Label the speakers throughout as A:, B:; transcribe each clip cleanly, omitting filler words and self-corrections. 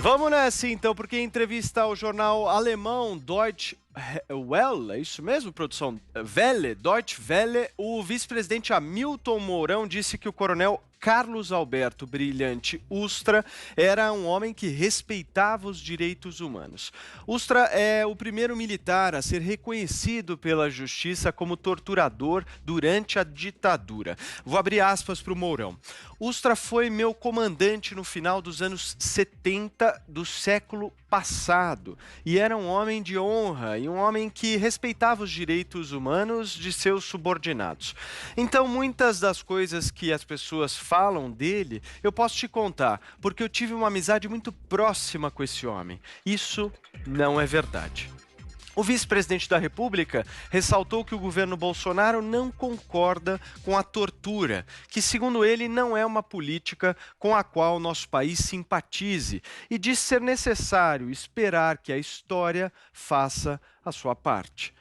A: Vamos nessa então, porque em entrevista ao jornal alemão Deutsche Welle, é isso mesmo, produção? Welle, Deutsche Welle, o vice-presidente Hamilton Mourão disse que o coronel Carlos Alberto Brilhante Ustra era um homem que respeitava os direitos humanos. Ustra é o primeiro militar a ser reconhecido pela justiça como torturador durante a ditadura. Vou abrir aspas para o Mourão. Ustra foi meu comandante no final dos anos 70 do século passado e era um homem de honra e um homem que respeitava os direitos humanos de seus subordinados. Então, muitas das coisas que as pessoas falam dele, eu posso te contar, porque eu tive uma amizade muito próxima com esse homem. Isso não é verdade. O vice-presidente da República ressaltou que o governo Bolsonaro não concorda com a tortura, que, segundo ele, não é uma política com a qual nosso país simpatize, e disse ser necessário esperar que a história faça a sua parte.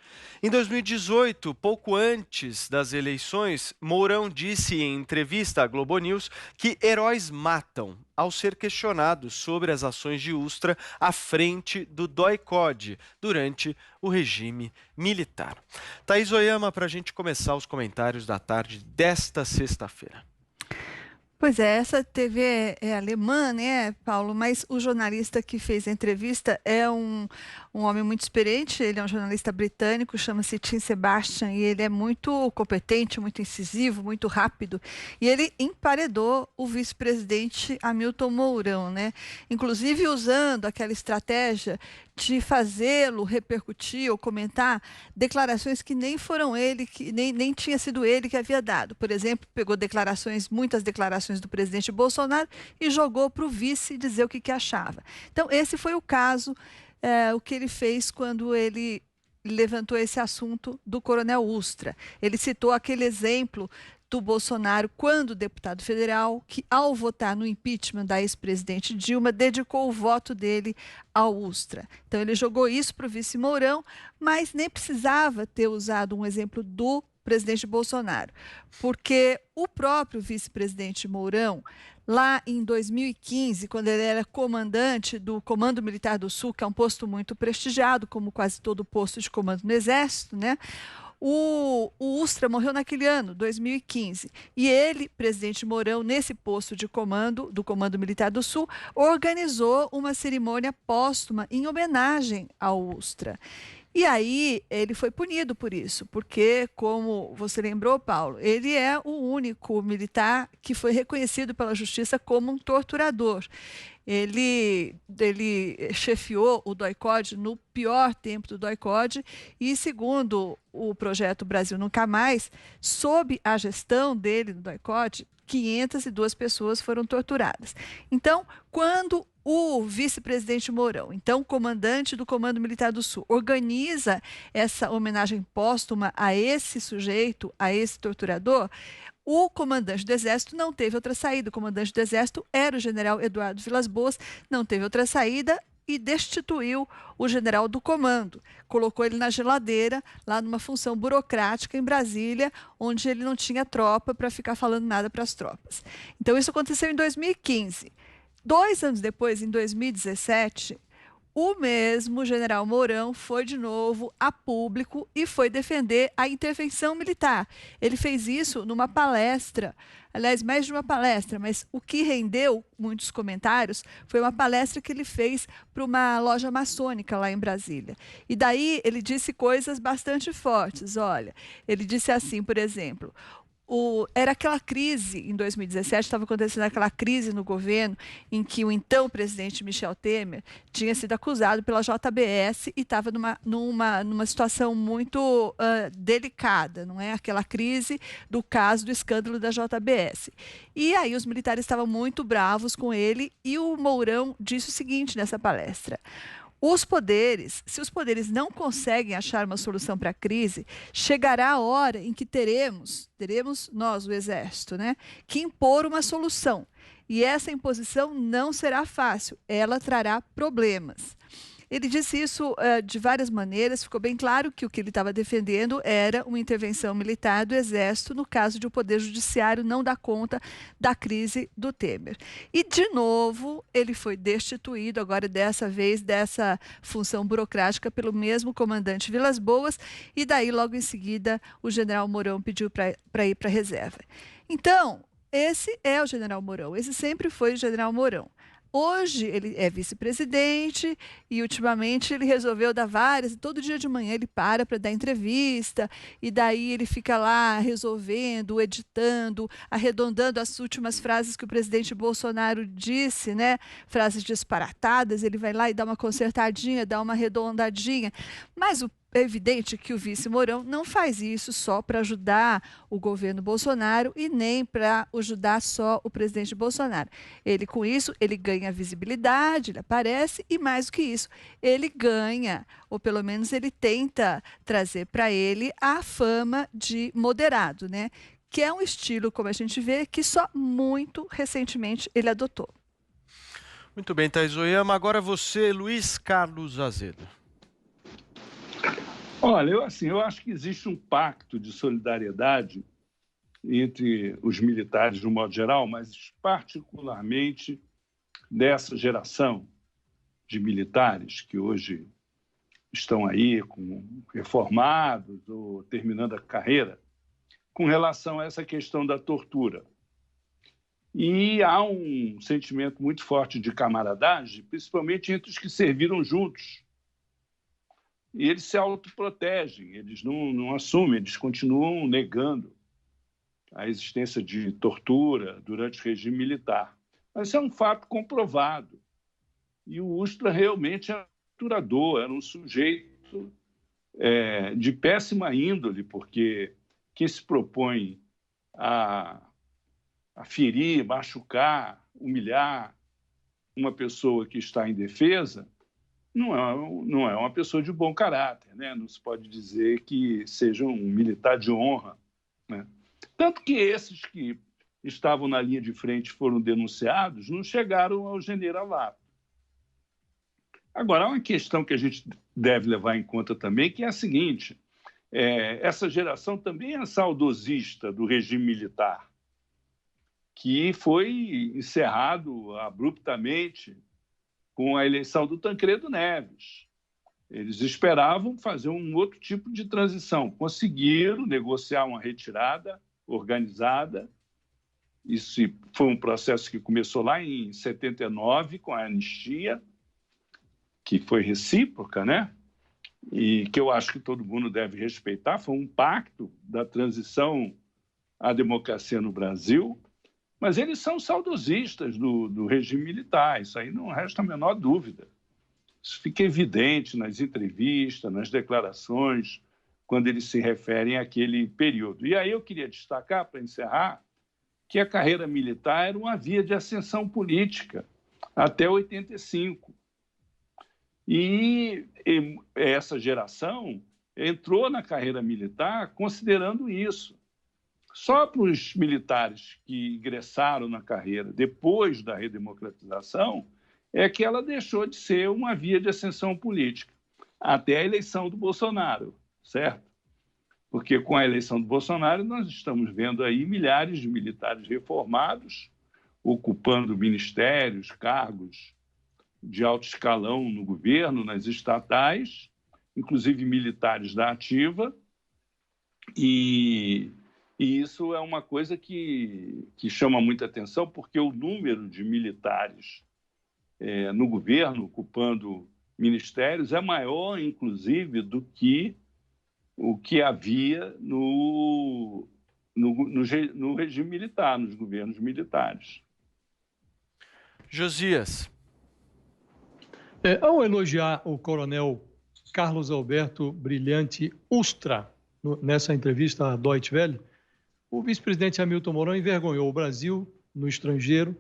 A: Em 2018, pouco antes das eleições, Mourão disse em entrevista à Globo News que heróis matam, ao ser questionado sobre as ações de Ustra à frente do DOI-CODE durante o regime militar. Thaís Oyama, para a gente começar os comentários da tarde desta sexta-feira.
B: Pois é, essa TV é alemã, né, Paulo? Mas o jornalista que fez a entrevista é um homem muito experiente, ele é um jornalista britânico, chama-se Tim Sebastian, e ele é muito competente, muito incisivo, muito rápido. E ele emparedou o vice-presidente Hamilton Mourão, né? Inclusive usando aquela estratégia de fazê-lo repercutir ou comentar declarações que nem foram ele, que nem tinha sido ele que havia dado. Por exemplo, pegou muitas declarações do presidente Bolsonaro e jogou para o vice dizer o que achava. Então, esse foi o caso, o que ele fez quando ele levantou esse assunto do coronel Ustra. Ele citou aquele exemplo do Bolsonaro quando deputado federal, que ao votar no impeachment da ex-presidente Dilma, dedicou o voto dele ao Ustra. Então ele jogou isso para o vice Mourão, mas nem precisava ter usado um exemplo do presidente Bolsonaro, porque o próprio vice-presidente Mourão, lá em 2015, quando ele era comandante do Comando Militar do Sul, que é um posto muito prestigiado, como quase todo posto de comando no Exército, né? O Ustra morreu naquele ano, 2015, e ele, presidente Mourão, nesse posto de comando, do Comando Militar do Sul, organizou uma cerimônia póstuma em homenagem ao Ustra. E aí ele foi punido por isso, porque, como você lembrou, Paulo, ele é o único militar que foi reconhecido pela justiça como um torturador. Ele chefiou o DOI-CODE no pior tempo do DOI-CODE e, segundo o projeto Brasil Nunca Mais, sob a gestão dele no DOI-CODE, 502 pessoas foram torturadas. Então, quando o vice-presidente Mourão, então comandante do Comando Militar do Sul, organiza essa homenagem póstuma a esse sujeito, a esse torturador, o comandante do Exército não teve outra saída. O comandante do Exército era o general Eduardo Vilas Boas, não teve outra saída e destituiu o general do comando. Colocou ele na geladeira, lá numa função burocrática em Brasília, onde ele não tinha tropa para ficar falando nada para as tropas. Então, isso aconteceu em 2015. 2 anos depois, em 2017, o mesmo general Mourão foi de novo a público e foi defender a intervenção militar. Ele fez isso numa palestra, aliás, mais de uma palestra, mas o que rendeu muitos comentários foi uma palestra que ele fez para uma loja maçônica lá em Brasília. E daí ele disse coisas bastante fortes. Olha, ele disse assim, por exemplo: era aquela crise em 2017, estava acontecendo aquela crise no governo em que o então presidente Michel Temer tinha sido acusado pela JBS e estava numa situação muito delicada, não é? Aquela crise do caso do escândalo da JBS. E aí os militares estavam muito bravos com ele e o Mourão disse o seguinte nessa palestra: se os poderes não conseguem achar uma solução para a crise, chegará a hora em que teremos nós, o Exército, né, que impor uma solução. E essa imposição não será fácil, ela trará problemas. Ele disse isso de várias maneiras, ficou bem claro que o que ele estava defendendo era uma intervenção militar do Exército no caso de o Poder Judiciário não dar conta da crise do Temer. E, de novo, ele foi destituído, agora dessa vez, dessa função burocrática pelo mesmo comandante Vilas Boas, e daí, logo em seguida, o general Mourão pediu para ir para a reserva. Então, esse é o general Mourão, esse sempre foi o general Mourão. Hoje ele é vice-presidente e ultimamente ele resolveu dar várias, todo dia de manhã ele para dar entrevista e daí ele fica lá resolvendo, editando, arredondando as últimas frases que o presidente Bolsonaro disse, né? Frases disparatadas, ele vai lá e dá uma consertadinha, dá uma arredondadinha. Mas é evidente que o vice Mourão não faz isso só para ajudar o governo Bolsonaro e nem para ajudar só o presidente Bolsonaro. Ele, com isso, ele ganha visibilidade, ele aparece e, mais do que isso, ele ganha, ou pelo menos ele tenta trazer para ele a fama de moderado, né? Que é um estilo, como a gente vê, que só muito recentemente ele adotou.
A: Muito bem, Thaís Oyama. Agora você, Luiz Carlos Azedo.
C: Olha, eu acho que existe um pacto de solidariedade entre os militares, de um modo geral, mas particularmente dessa geração de militares que hoje estão aí reformados ou terminando a carreira, com relação a essa questão da tortura. E há um sentimento muito forte de camaradagem, principalmente entre os que serviram juntos. E eles se autoprotegem, eles não assumem, eles continuam negando a existência de tortura durante o regime militar. Mas isso é um fato comprovado. E o Ustra realmente era torturador, era um sujeito de péssima índole, porque quem se propõe a ferir, machucar, humilhar uma pessoa que está em defesa não é uma pessoa de bom caráter, né? Não se pode dizer que seja um militar de honra, né? Tanto que esses que estavam na linha de frente foram denunciados não chegaram ao generalato. Agora, há uma questão que a gente deve levar em conta também, que é a seguinte: essa geração também é saudosista do regime militar, que foi encerrado abruptamente com a eleição do Tancredo Neves. Eles esperavam fazer um outro tipo de transição. Conseguiram negociar uma retirada organizada. Isso foi um processo que começou lá em 79, com a anistia, que foi recíproca, né? E que eu acho que todo mundo deve respeitar. Foi um pacto da transição à democracia no Brasil. Mas eles são saudosistas do regime militar, isso aí não resta a menor dúvida. Isso fica evidente nas entrevistas, nas declarações, quando eles se referem àquele período. E aí eu queria destacar, para encerrar, que a carreira militar era uma via de ascensão política até 85. E essa geração entrou na carreira militar considerando isso. Só para os militares que ingressaram na carreira depois da redemocratização é que ela deixou de ser uma via de ascensão política, até a eleição do Bolsonaro, certo? Porque com a eleição do Bolsonaro nós estamos vendo aí milhares de militares reformados ocupando ministérios, cargos de alto escalão no governo, nas estatais, inclusive militares da ativa, e isso é uma coisa que chama muita atenção, porque o número de militares no governo, ocupando ministérios, é maior, inclusive, do que o que havia no regime militar, nos governos militares.
A: Josias.
D: Ao elogiar o coronel Carlos Alberto Brilhante Ustra, nessa entrevista à Deutsche Welle, o vice-presidente Hamilton Mourão envergonhou o Brasil no estrangeiro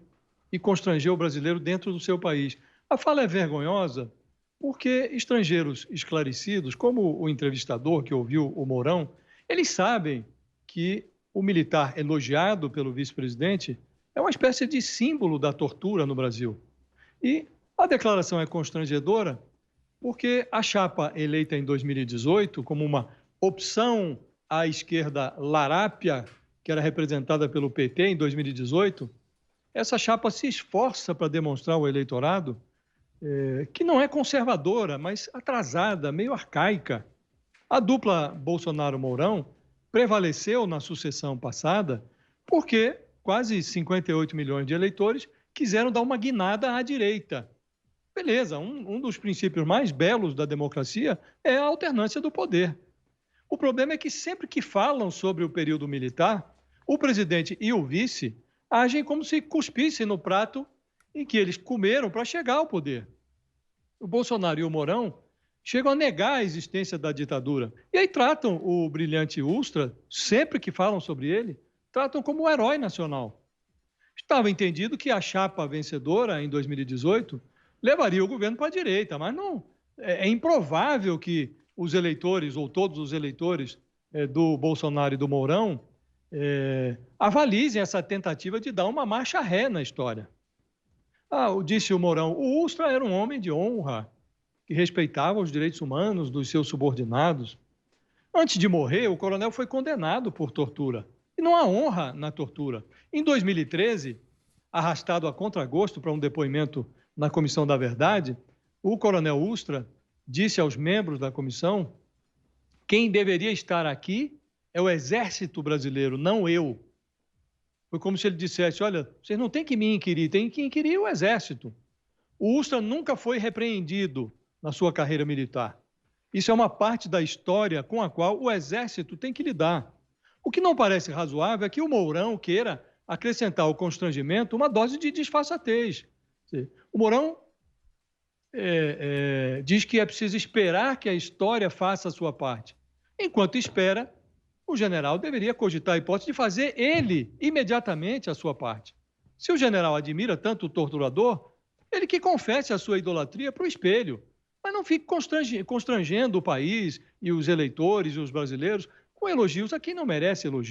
D: e constrangeu o brasileiro dentro do seu país. A fala é vergonhosa porque estrangeiros esclarecidos, como o entrevistador que ouviu o Mourão, eles sabem que o militar elogiado pelo vice-presidente é uma espécie de símbolo da tortura no Brasil. E a declaração é constrangedora porque a chapa eleita em 2018 como uma opção à esquerda larápia, que era representada pelo PT em 2018, essa chapa se esforça para demonstrar ao eleitorado que não é conservadora, mas atrasada, meio arcaica. A dupla Bolsonaro-Mourão prevaleceu na sucessão passada porque quase 58 milhões de eleitores quiseram dar uma guinada à direita. Beleza, um dos princípios mais belos da democracia é a alternância do poder. O problema é que sempre que falam sobre o período militar, o presidente e o vice agem como se cuspissem no prato em que eles comeram para chegar ao poder. O Bolsonaro e o Mourão chegam a negar a existência da ditadura. E aí tratam o brilhante Ustra, sempre que falam sobre ele, tratam como um herói nacional. Estava entendido que a chapa vencedora em 2018 levaria o governo para a direita, mas não. É improvável que os eleitores, ou todos os eleitores do Bolsonaro e do Mourão, avalizem essa tentativa de dar uma marcha ré na história. Disse o Mourão, o Ustra era um homem de honra, que respeitava os direitos humanos dos seus subordinados. Antes de morrer, o coronel foi condenado por tortura. E não há honra na tortura. Em 2013, arrastado a contragosto para um depoimento na Comissão da Verdade, o coronel Ustra disse aos membros da comissão: quem deveria estar aqui é o Exército Brasileiro, não eu. Foi como se ele dissesse: olha, vocês não têm que me inquirir, tem que inquirir o Exército. O Ustra nunca foi repreendido na sua carreira militar. Isso é uma parte da história com a qual o Exército tem que lidar. O que não parece razoável é que o Mourão queira acrescentar ao constrangimento uma dose de disfarçatez. O Mourão diz que é preciso esperar que a história faça a sua parte. Enquanto espera, o general deveria cogitar a hipótese de fazer ele, imediatamente, a sua parte. Se o general admira tanto o torturador, ele que confesse a sua idolatria para o espelho, mas não fique constrangendo o país e os eleitores e os brasileiros com elogios a quem não merece elogio.